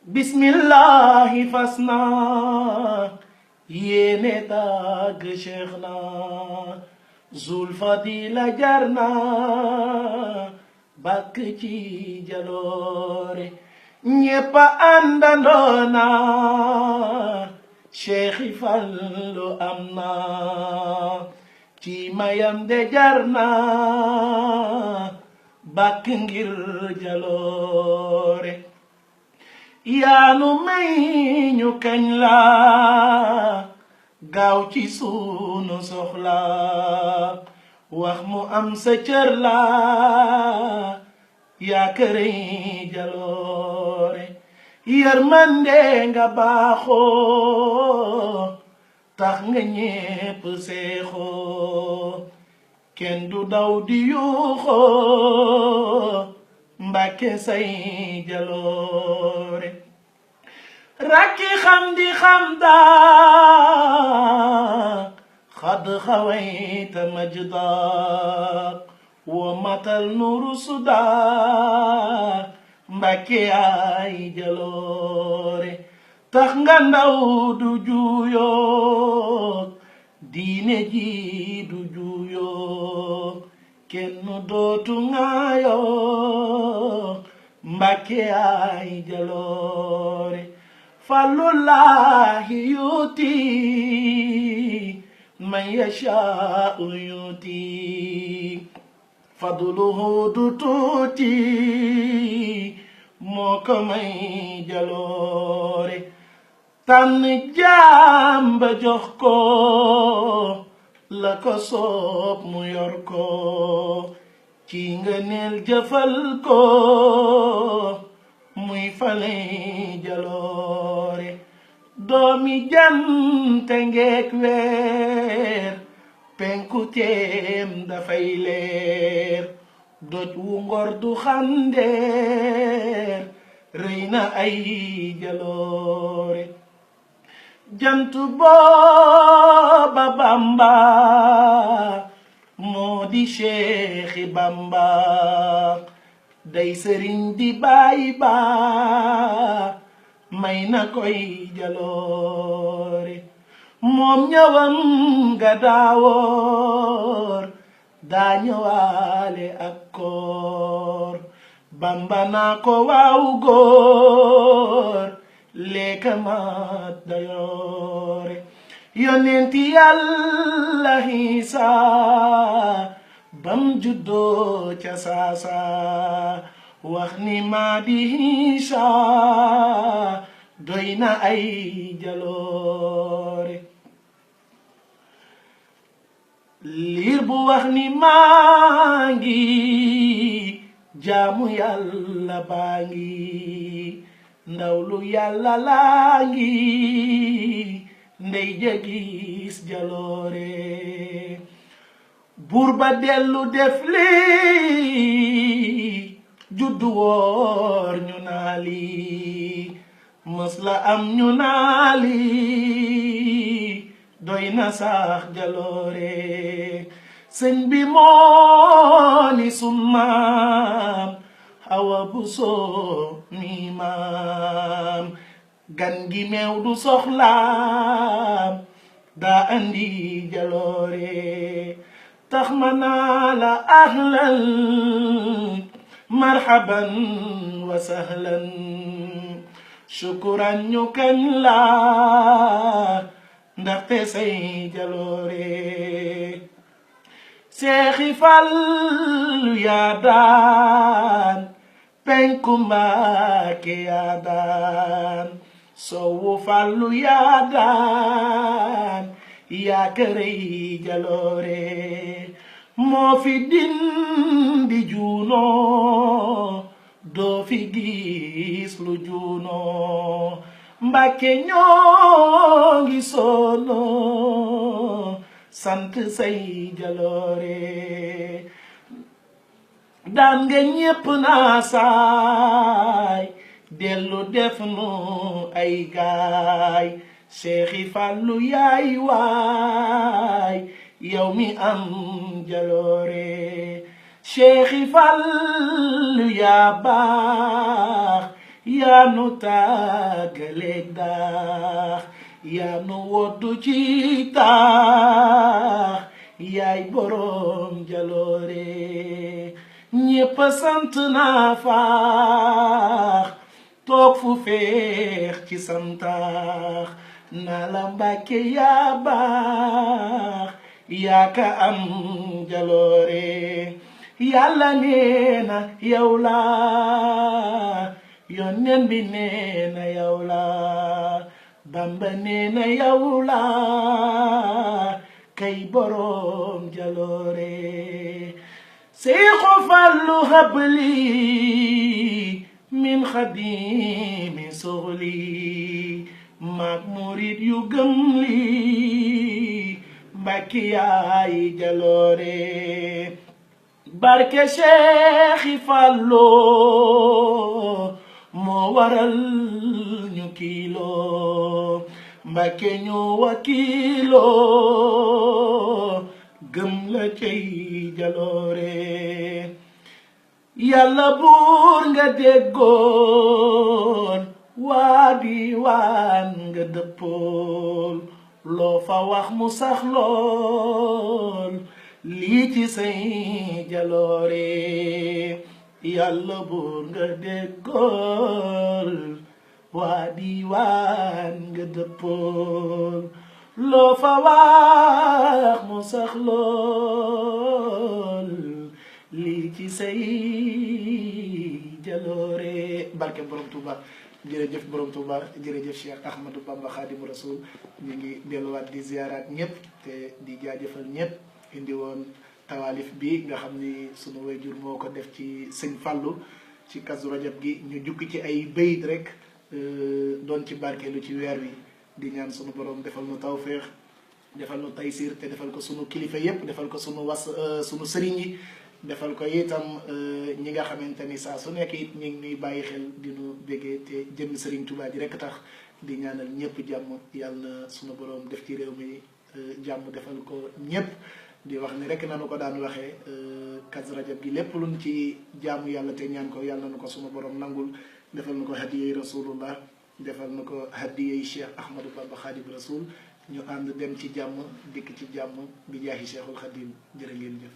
bismillahi fasna yéene tàgg Cheikh na zul fadila jarna bàkk ci jaloore ñépp àndandoo na Cheikh Fallu am na ci mayam de jarna bàkk ngir jaloore yaanu may ñu kañ la gaaw ci sunu soxla wax mu am sa cër la yaa kërey jaloore yërmande nga baaxoo tax nga ñépp seexoo kenn du daw di yuuxoo Mbàkke say jaloore rakki xam di xam daa xad xawayta majdaa wa matal nuru sudaa Mbàkke ay jaloore tax nga ndaw du juuyoo diine ji du juuyoo kenn dootu ŋaayoo Mbàkke ay jaloore Fallullahi yuti man yashaa'u yuti fadluhu du tuuti moo ko may jaloore tànn jaam ba jox ko la ko soob mu yor ko ci ngëneel jëfal ko muy fale jaloore doomi jante ngeek weer penku teem dafay leer doj wu ngor du xandeer rëy na ay jaloore jant booba Bamba moo di Cheikhi Bamba day sëriñ di baay ba may na koy jaloore moom ñëwam nga daawoor daa ñëwaale ak koor Bamba naa ko waaw góor leeka mat dayoore yonenti Yàlla Iisa bam juddoo ca saasa wax ni maa di Iisa doy na ay jaloore liir bu wax ni maa ngi jaamu Yàlla baa ngi ndaw lu Yàlla laa ngi ndey ja gis jaloore buur ba dellu def lii juddu woor ñu naa lii mës la am ñu naa lii doy na sax jaloore sëñ bi moo ni summaam Awa Buso mi maam gan gi meew du soxlaam daa andi jaloore tax ma naa la ahlan marhaban wa sahlan shukran ñu kañ la ndaxte say jaloore Seexi Fallu yaa daan penku Mbàkke yaa daan sowwu Fallu yaa daan yaa kërey jaloore moo fi dindi juuno doo fi gis lu juuno Mbàkke ñoo ngi soono sant say jaloore daan nga ñépp naa saay dellu def nu ay gaay Seexi Fallu yaay waay yow mi am jaloore Cheikh Fallu yaa baax yaa nu tàggaleeg daax yaa nu woddu ci taax yaay borom jaloore ñépp sant naa faax toog fu feex ci santaax naa la Mbàkke yaa baax yaa ka am jaloore yàlla nee na yow la yónneen bi nee na yow la Bamba nee na yow la kay borom jaloore Seexu Fallu habli min xadimi soxli maag murit yu gëm li Mbàkke yaay jaloore barke Seexi Fallu moo waral ñu kiiloo Mbàkke ñu wakiiloo gëm la cey jaloore yàlla buur nga déggoon waa diwaan nga dëppool loo fa wax mu sax lool lii ci say jaloore yàlla buur nga déggool waa diwaan nga dëppool loo fa wax mu sax lool lii ci say jaloore barke borom Touba jërëjëf borom Touba jërëjëf Cheikh Ahmadou Bamba Khadimu Rasul ñu ngi delluwaat di ziaraat ñëpp te di jaajëfal ñëpp indi woon tawaalif bi nga xam ni sunu wayjur moo ko def ci sëñ Fallu ci Kazu Rajab gi ñu jukki ci ay bayit rek doon ci barkeelu ci weer wi di ñaan sunu borom defal nu tawféex defal nu taysir te defal ko sunu kilifa yépp defal ko sunu sunu sëriñ yi defal ko itam ñi nga xamante ni saa su nekk it ñu ngi nuy bàyyi xel di nu bégee te jëmmi sëriñ Tuubaa ji rekk tax di ñaanal ñëpp jàmm yàlla sunu borom def ci réew mi jàmm defal ko ñëpp di wax ni rekk nanu ko daan waxee Kazu Rajab gi lépp luñ ci jaamu yàlla te ñaan ko yàlla na ko sunu borom nangul defal na ko hadiyey rasulullah defal na ko hadiyey Cheikh Ahmadou Bamba Khadim Rasoul ñu ànd dem ci jàmm dikk ci jàmm bi jaahi Cheikhul Khadim jërë ngeen jëf